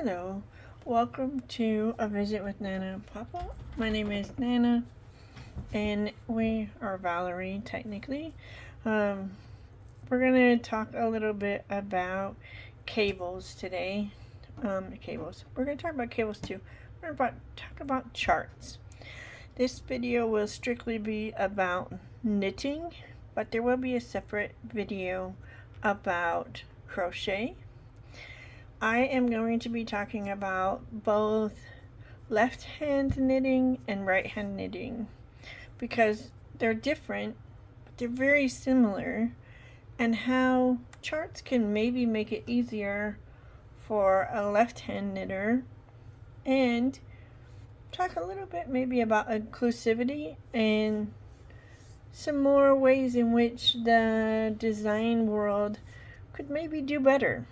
Hello, welcome to A Visit with Nana and Papa. My name is Nana, and we are Valerie, technically. We're going to talk a little bit about cables today. Cables. We're going to talk about cables too. We're going to talk about charts. This video will strictly be about knitting, but there will be a separate video about crochet. I am going to be talking about both left hand knitting and right hand knitting because they're different, but they're very similar, and how charts can maybe make it easier for a left hand knitter, and talk a little bit maybe about inclusivity and some more ways in which the design world could maybe do better.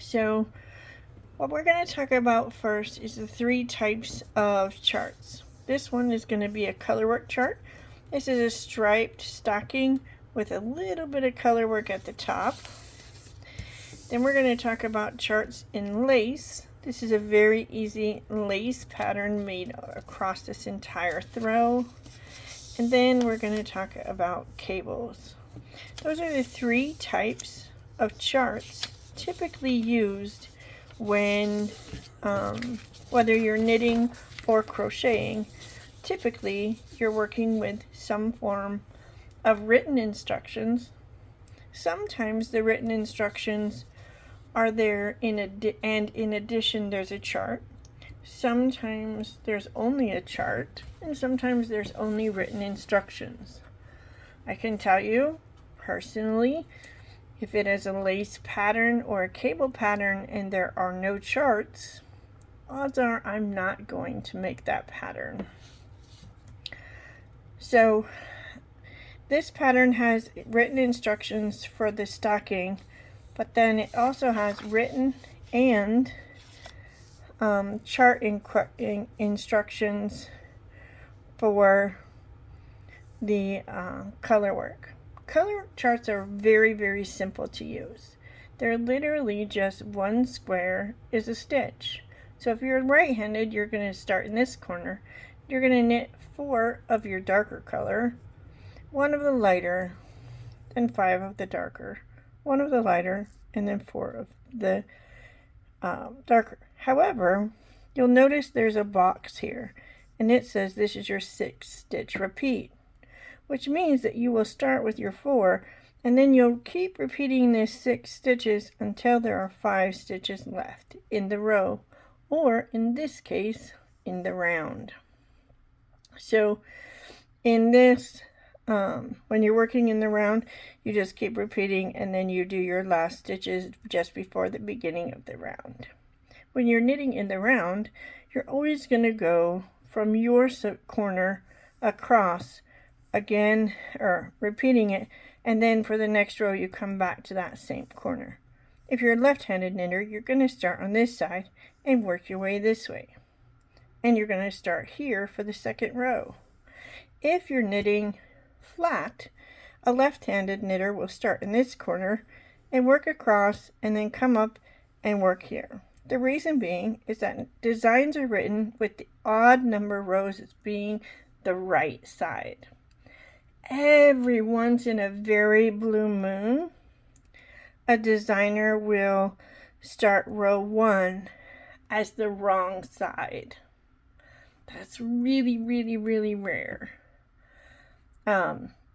So what we're going to talk about first is the three types of charts. This one is going to be a colorwork chart. This is a striped stocking with a little bit of colorwork at the top. Then we're going to talk about charts in lace. This is a very easy lace pattern made across this entire throw. And then we're going to talk about cables. Those are the three types of charts typically used when whether you're knitting or crocheting. Typically you're working with some form of written instructions. Sometimes the written instructions are there in addition there's a chart. Sometimes there's only a chart, and sometimes there's only written instructions. I can tell you personally, if it is a lace pattern or a cable pattern and there are no charts, odds are I'm not going to make that pattern. So this pattern has written instructions for the stocking, but then it also has written and chart instructions for the color work. Color charts are very, very simple to use. They're literally just one square is a stitch. So if you're right-handed, you're going to start in this corner. You're going to knit 4 of your darker color, 1 of the lighter, then 5 of the darker, 1 of the lighter, and then 4 of the darker. However, you'll notice there's a box here, and it says this is your 6th stitch repeat, which means that you will start with your 4, and then you'll keep repeating this 6 stitches until there are 5 stitches left in the row, or in this case, in the round. So in this, when you're working in the round, you just keep repeating, and then you do your last stitches just before the beginning of the round. When you're knitting in the round, you're always going to go from your corner across again, or repeating it, and then for the next row you come back to that same corner. If you're a left-handed knitter, you're going to start on this side and work your way this way, and you're going to start here for the second row. If you're knitting flat, a left-handed knitter will start in this corner and work across and then come up and work here. The reason being is that designs are written with the odd number rows as being the right side. Every once in a very blue moon, a designer will start row 1 as the wrong side. That's really, really, really rare.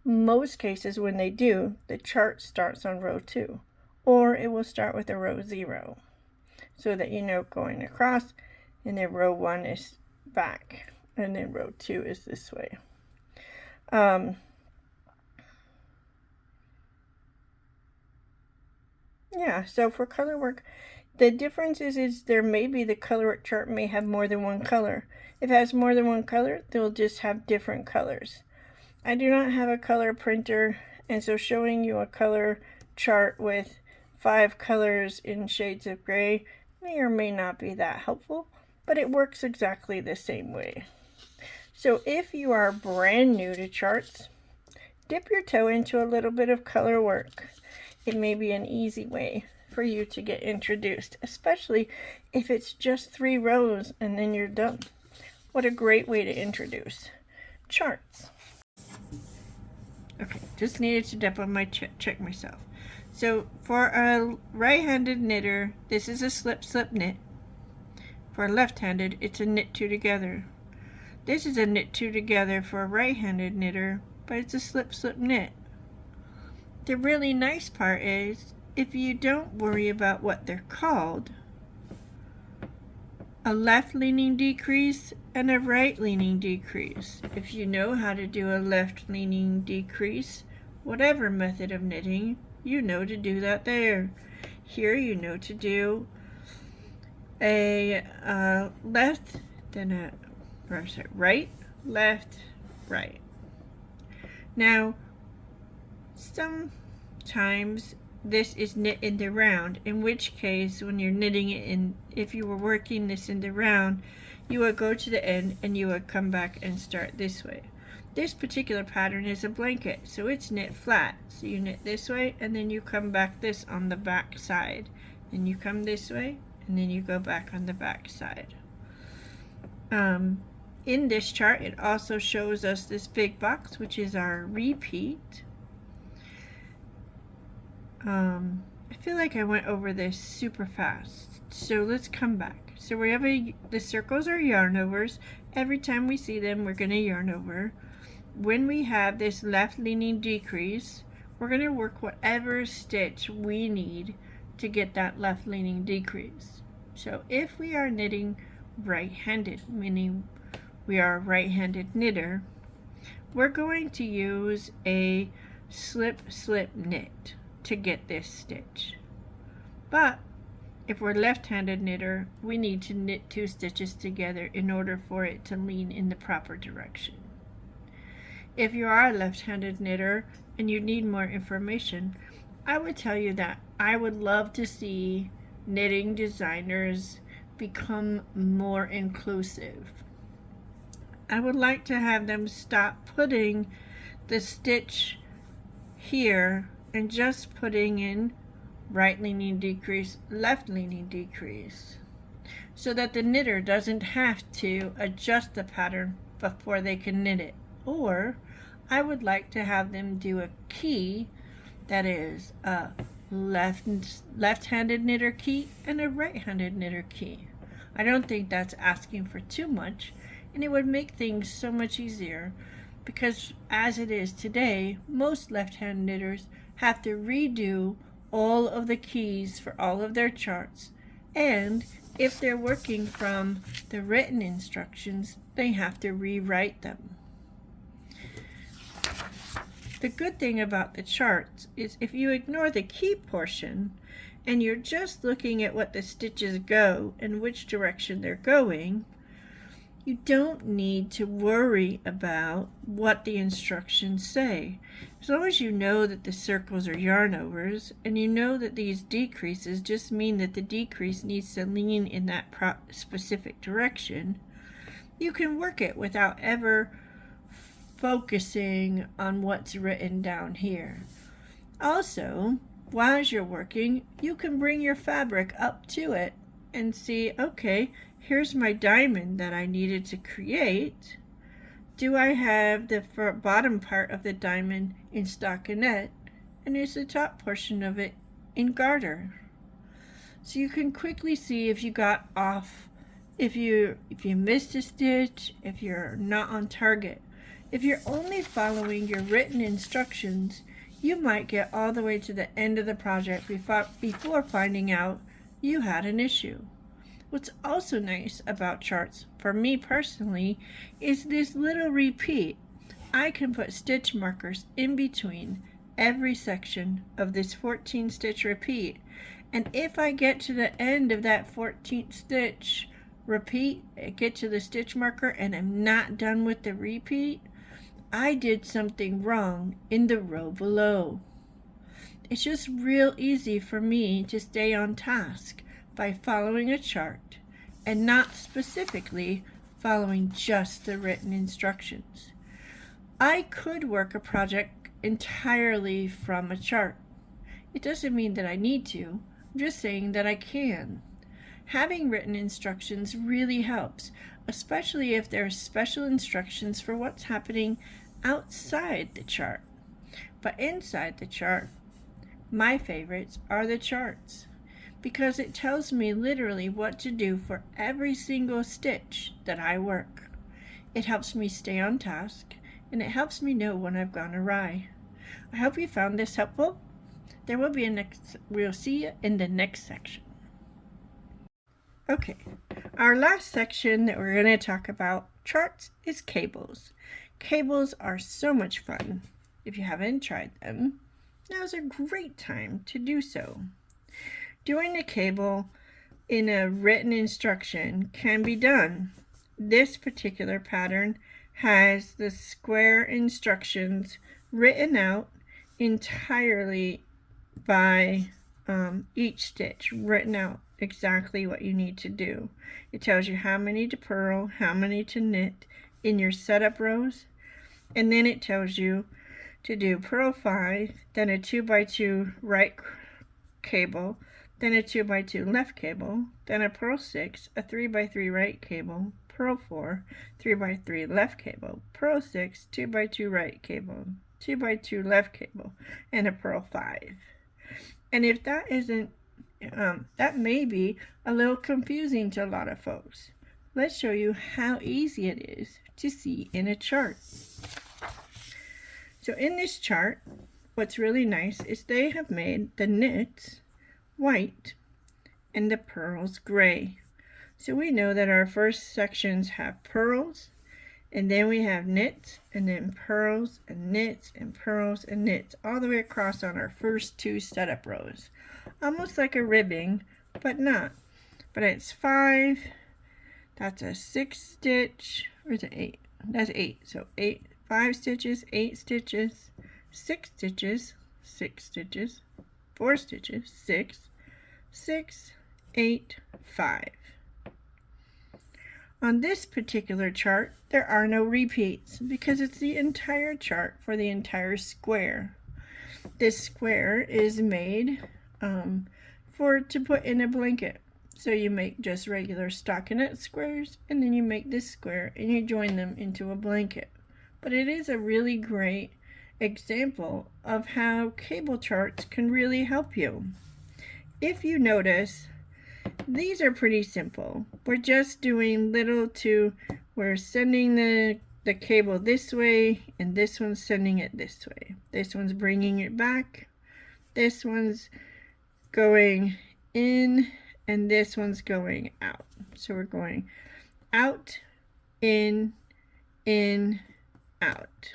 Most cases when they do, the chart starts on row 2, or it will start with a row 0, so that you know going across, and then row 1 is back, and then row 2 is this way. Yeah, so for color work, the difference is there may be the color work chart may have more than one color. If it has more than one color, they'll just have different colors. I do not have a color printer, and so showing you a color chart with 5 colors in shades of gray may or may not be that helpful, but it works exactly the same way. So if you are brand new to charts, dip your toe into a little bit of color work. It may be an easy way for you to get introduced, especially if it's just 3 rows and then you're done. What a great way to introduce charts. Okay, just needed to double check myself. So for a right-handed knitter, this is a slip knit. For a left-handed, it's a knit 2 together. This is a knit 2 together for a right-handed knitter, but it's a slip knit. The really nice part is, if you don't worry about what they're called, a left-leaning decrease and a right-leaning decrease. If you know how to do a left-leaning decrease, whatever method of knitting, you know to do that there. Here you know to do a left, then a right, left, right. Now, sometimes this is knit in the round, in which case when you're knitting it in, if you were working this in the round, you would go to the end and you would come back and start this way. This particular pattern is a blanket, so it's knit flat. So you knit this way and then you come back this on the back side. Then you come this way and then you go back on the back side. In this chart, it also shows us this big box, which is our repeat. I feel like I went over this super fast, so let's come back. So we have the circles are yarn overs. Every time we see them, we're going to yarn over. When we have this left leaning decrease, we're going to work whatever stitch we need to get that left leaning decrease. So if we are knitting right-handed, meaning we are a right-handed knitter, we're going to use a slip knit to get this stitch. But if we're left-handed knitter, we need to knit 2 stitches together in order for it to lean in the proper direction. If you are a left-handed knitter and you need more information, I would tell you that I would love to see knitting designers become more inclusive. I would like to have them stop putting the stitch here and just putting in right leaning decrease, left leaning decrease, so that the knitter doesn't have to adjust the pattern before they can knit it. Or I would like to have them do a key that is a left-handed knitter key and a right-handed knitter key. I don't think that's asking for too much, and it would make things so much easier, because as it is today, most left-hand knitters have to redo all of the keys for all of their charts, and if they're working from the written instructions, they have to rewrite them. The good thing about the charts is if you ignore the key portion and you're just looking at what the stitches go and which direction they're going, you don't need to worry about what the instructions say. As long as you know that the circles are yarn overs and you know that these decreases just mean that the decrease needs to lean in that specific direction, you can work it without ever focusing on what's written down here. Also, while you're working, you can bring your fabric up to it and see, okay, here's my diamond that I needed to create. Do I have the bottom part of the diamond in stockinette, and is the top portion of it in garter? So you can quickly see if you got off, if you missed a stitch, if you're not on target. If you're only following your written instructions, you might get all the way to the end of the project before finding out you had an issue. What's also nice about charts, for me personally, is this little repeat. I can put stitch markers in between every section of this 14 stitch repeat, and if I get to the end of that 14th stitch repeat, get to the stitch marker and I'm not done with the repeat, I did something wrong in the row below. It's just real easy for me to stay on task by following a chart and not specifically following just the written instructions. I could work a project entirely from a chart. It doesn't mean that I need to. I'm just saying that I can. Having written instructions really helps, especially if there are special instructions for what's happening outside the chart. But inside the chart, my favorites are the charts, because it tells me literally what to do for every single stitch that I work. It helps me stay on task, and it helps me know when I've gone awry. I hope you found this helpful. There will be we'll see you in the next section. Okay, our last section that we're going to talk about charts is cables. Cables are so much fun. If you haven't tried them, now's a great time to do so. Doing a cable in a written instruction can be done. This particular pattern has the square instructions written out entirely by each stitch, written out exactly what you need to do. It tells you how many to purl, how many to knit in your setup rows, and then it tells you to do purl 5, then a 2x2 right cable, then a 2x2 left cable, then a purl 6, a 3x3 right cable, purl 4, 3x3 left cable, purl 6, 2x2 right cable, 2x2 left cable, and a purl 5. And if that isn't, that may be a little confusing to a lot of folks. Let's show you how easy it is to see in a chart. So in this chart, what's really nice is they have made the knits white and the purls gray. So we know that our first sections have purls, and then we have knits, and then purls and knits and purls and knits all the way across on our first 2 setup rows. Almost like a ribbing, but not. But it's 5, that's a 6 stitch, or is it 8? That's 8. So 5 stitches, 8 stitches, 6 stitches, 6 stitches, 4 stitches, 6, 6, 8, 5. On this particular chart, there are no repeats because it's the entire chart for the entire square. This square is made to put in a blanket. So you make just regular stockinette squares, and then you make this square and you join them into a blanket. But it is a really great example of how cable charts can really help you. If you notice, these are pretty simple. We're just doing we're sending the cable this way, and this one's sending it this way. This one's bringing it back. This one's going in, and this one's going out. So we're going out, in, out.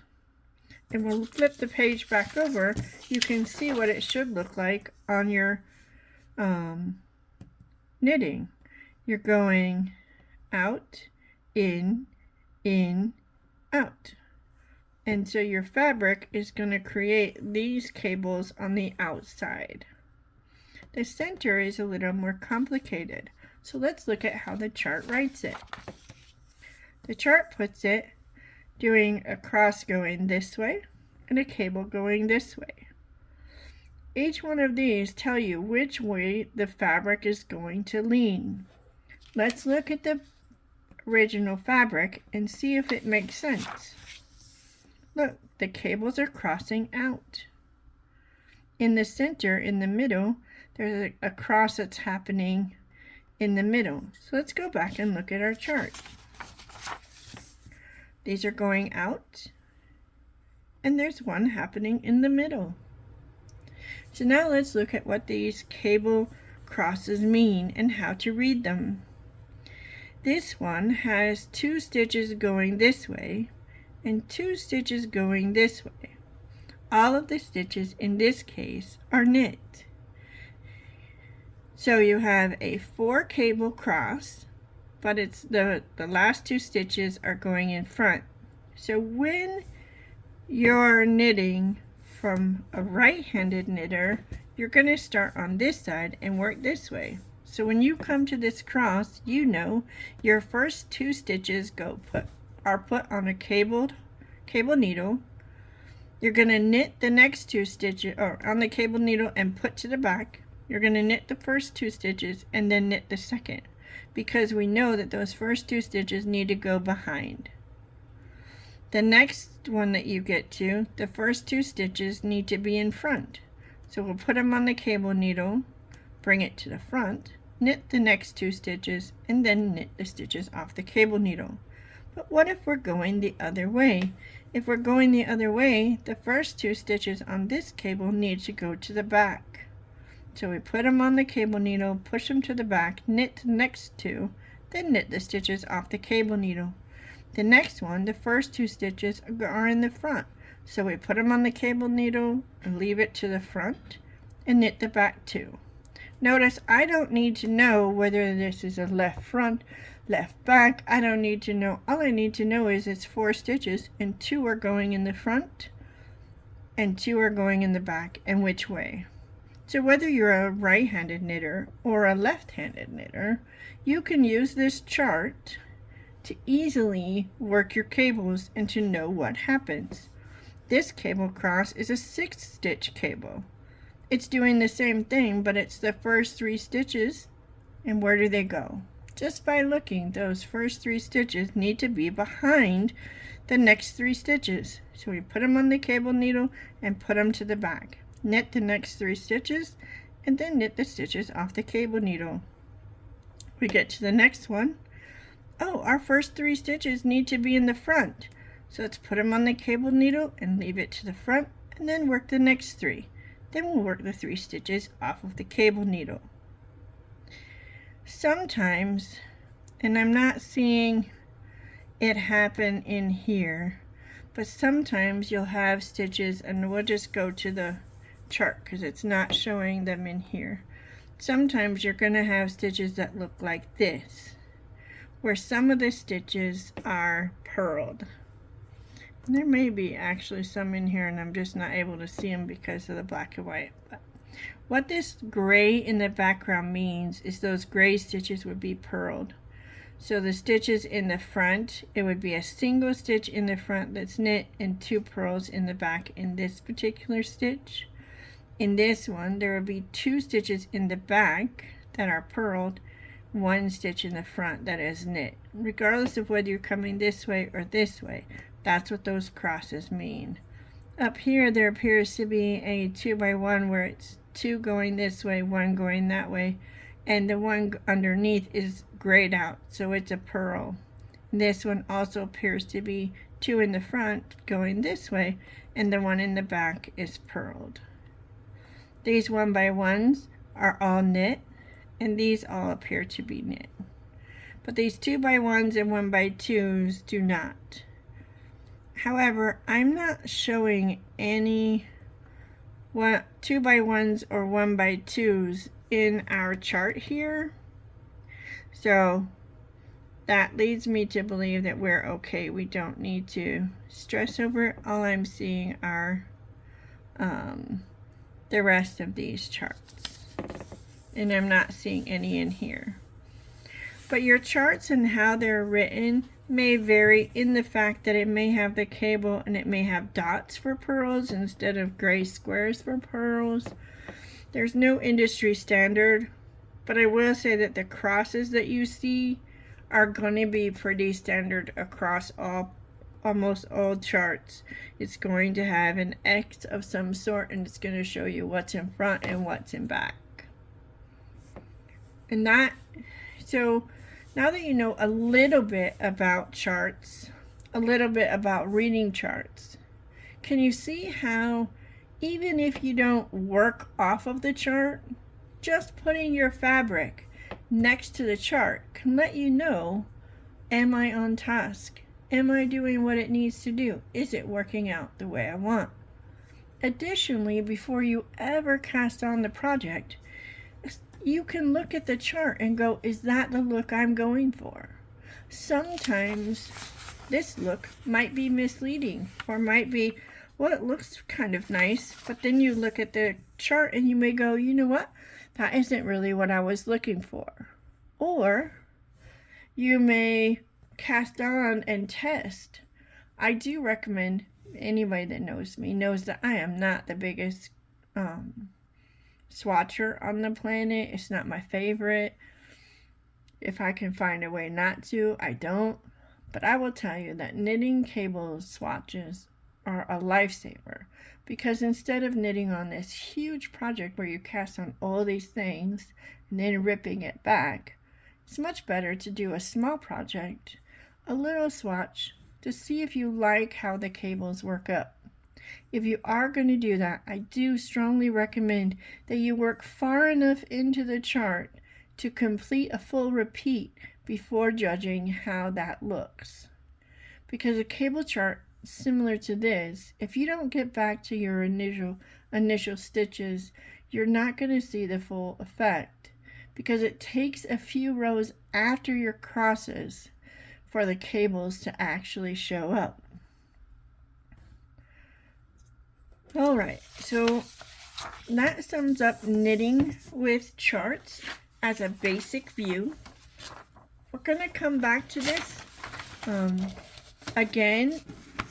And we'll flip the page back over. You can see what it should look like on your knitting. You're going out, in, out. And so your fabric is going to create these cables on the outside. The center is a little more complicated. So let's look at how the chart writes it. The chart puts it doing a cross going this way and a cable going this way. Each one of these tell you which way the fabric is going to lean. Let's look at the original fabric and see if it makes sense. Look, the cables are crossing out. In the center, in the middle, there's a cross that's happening in the middle. So let's go back and look at our chart. These are going out, and there's one happening in the middle. So now let's look at what these cable crosses mean and how to read them. This one has 2 stitches going this way and 2 stitches going this way. All of the stitches in this case are knit. So you have a 4 cable cross, but it's the last 2 stitches are going in front. So when you're knitting from a right-handed knitter, you're going to start on this side and work this way. So when you come to this cross, you know your first 2 stitches are put on a cable needle. You're going to knit the next 2 stitches on the cable needle and put to the back. You're going to knit the first 2 stitches and then knit the second, because we know that those first 2 stitches need to go behind. The next one that you get to, the first 2 stitches need to be in front. So we'll put them on the cable needle, bring it to the front, knit the next 2 stitches, and then knit the stitches off the cable needle. But what if we're going the other way? If we're going the other way, the first 2 stitches on this cable need to go to the back. So we put them on the cable needle, push them to the back, knit the next 2, then knit the stitches off the cable needle. The next one, the first 2 stitches are in the front. So we put them on the cable needle and leave it to the front and knit the back 2. Notice I don't need to know whether this is a left front, left back. I don't need to know. All I need to know is it's 4 stitches and 2 are going in the front and 2 are going in the back, and which way. So whether you're a right-handed knitter or a left-handed knitter, you can use this chart to easily work your cables and to know what happens. This cable cross is a 6-stitch cable. It's doing the same thing, but it's the first 3 stitches, and where do they go? Just by looking, those first 3 stitches need to be behind the next 3 stitches. So we put them on the cable needle and put them to the back. Knit the next 3 stitches and then knit the stitches off the cable needle. We get to the next one. Oh, our first 3 stitches need to be in the front. So let's put them on the cable needle and leave it to the front and then work the next 3. Then we'll work the 3 stitches off of the cable needle. Sometimes, and I'm not seeing it happen in here, but sometimes you'll have stitches, and we'll just go to the chart because it's not showing them in here. Sometimes you're going to have stitches that look like this, where some of the stitches are purled. And there may be actually some in here and I'm just not able to see them because of the black and white. But what this gray in the background means is those gray stitches would be purled. So the stitches in the front, it would be a single stitch in the front that's knit and 2 purls in the back in this particular stitch. In this one, there will be 2 stitches in the back that are purled, 1 stitch in the front that is knit. Regardless of whether you're coming this way or this way, that's what those crosses mean. Up here, there appears to be a 2x1 where it's 2 going this way, 1 going that way, and the one underneath is grayed out, so it's a purl. This one also appears to be 2 in the front going this way, and the one in the back is purled. These 1x1s are all knit, and these all appear to be knit. But these 2x1s and 1x2s do not. However, I'm not showing any 2x1s or 1x2s in our chart here. So that leads me to believe that we're okay. We don't need to stress over it. All I'm seeing are the rest of these charts. And I'm not seeing any in here. But your charts and how they're written may vary in the fact that it may have the cable and it may have dots for purls instead of gray squares for purls. There's no industry standard, but I will say that the crosses that you see are going to be pretty standard across almost all charts. It's going to have an X of some sort, and it's going to show you what's in front and what's in back. And so now that you know a little bit about charts, a little bit about reading charts, can you see how even if you don't work off of the chart, just putting your fabric next to the chart can let you know, am I on task? Am I doing what it needs to do? Is it working out the way I want? Additionally, before you ever cast on the project, you can look at the chart and go, is that the look I'm going for? Sometimes this look might be misleading or might be, well, it looks kind of nice, but then you look at the chart and you may go, you know what? That isn't really what I was looking for. Or you may cast on and test. I do recommend, anybody that knows me knows that I am not the biggest swatcher on the planet. It's not my favorite. If I can find a way not to, I don't. But I will tell you that knitting cable swatches are a lifesaver, because instead of knitting on this huge project where you cast on all these things and then ripping it back, it's much better to do a small project, a little swatch, to see if you like how the cables work up. If you are going to do that, I do strongly recommend that you work far enough into the chart to complete a full repeat before judging how that looks. Because a cable chart similar to this, if you don't get back to your initial stitches, you're not going to see the full effect, because it takes a few rows after your crosses for the cables to actually show up. Alright, so that sums up knitting with charts as a basic view. We're going to come back to this again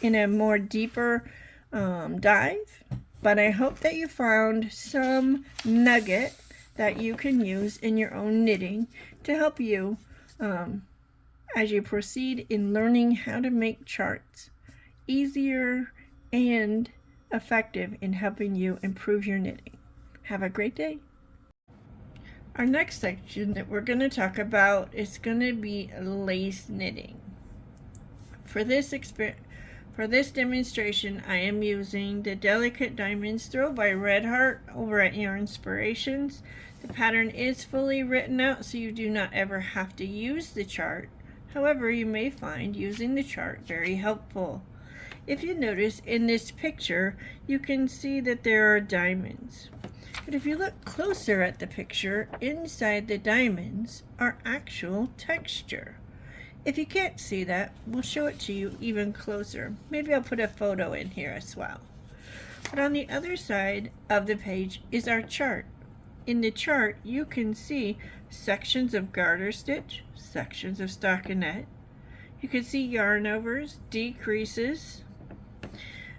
in a more deeper dive, but I hope that you found some nugget that you can use in your own knitting to help you as you proceed in learning how to make charts easier and effective in helping you improve your knitting. Have a great day. Our next section that we're going to talk about is going to be lace knitting. For this demonstration, I am using the Delicate Diamonds Throw by Red Heart over at Yarnspirations. The pattern is fully written out, so you do not ever have to use the chart. However, you may find using the chart very helpful. If you notice in this picture, you can see that there are diamonds. But if you look closer at the picture, inside the diamonds are actual texture. If you can't see that, we'll show it to you even closer. Maybe I'll put a photo in here as well. But on the other side of the page is our chart. In the chart, you can see sections of garter stitch, sections of stockinette. You can see yarn overs, decreases.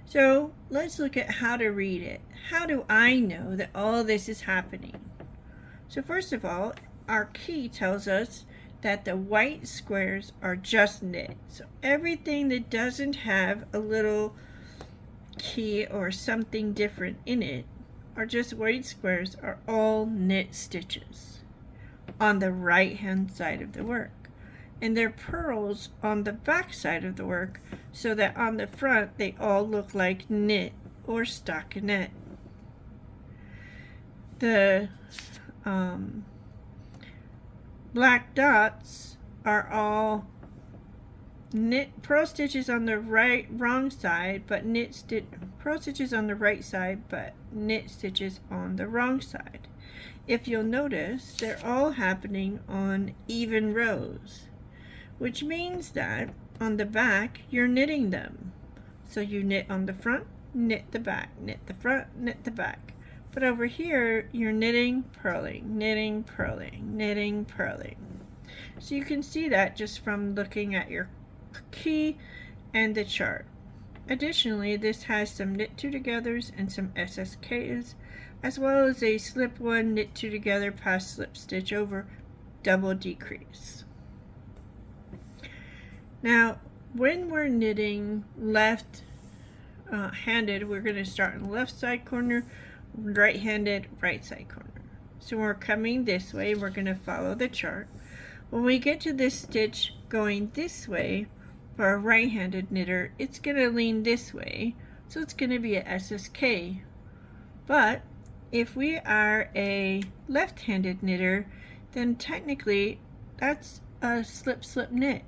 So let's look at how to read it. How do I know that all this is happening? So first of all, our key tells us that the white squares are just knit. So everything that doesn't have a little key or something different in it are just white squares, are all knit stitches on the right hand side of the work. And they're purls on the back side of the work, so that on the front they all look like knit or stockinette. The black dots are all knit purl stitches on the wrong side, but purl stitches on the right side, but knit stitches on the wrong side. If you'll notice, they're all happening on even rows, which means that on the back you're knitting them. So you knit on the front, knit the back, knit the front, knit the back. But over here you're knitting, purling, knitting, purling, knitting, purling. So you can see that just from looking at your key and the chart. Additionally, this has some knit two togethers and some SSKs, as well as a slip one, knit two together, pass slip stitch over, double decrease. Now, when we're knitting left-handed, we're going to start in the left side corner, right-handed, right side corner. So we're coming this way, we're going to follow the chart. When we get to this stitch going this way, for a right-handed knitter, it's going to lean this way, so it's going to be a SSK. But if we are a left-handed knitter, then technically that's a slip-slip knit.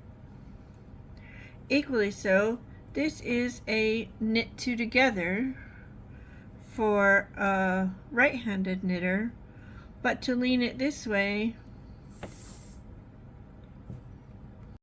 Equally so, this is a knit two together for a right-handed knitter, but to lean it this way,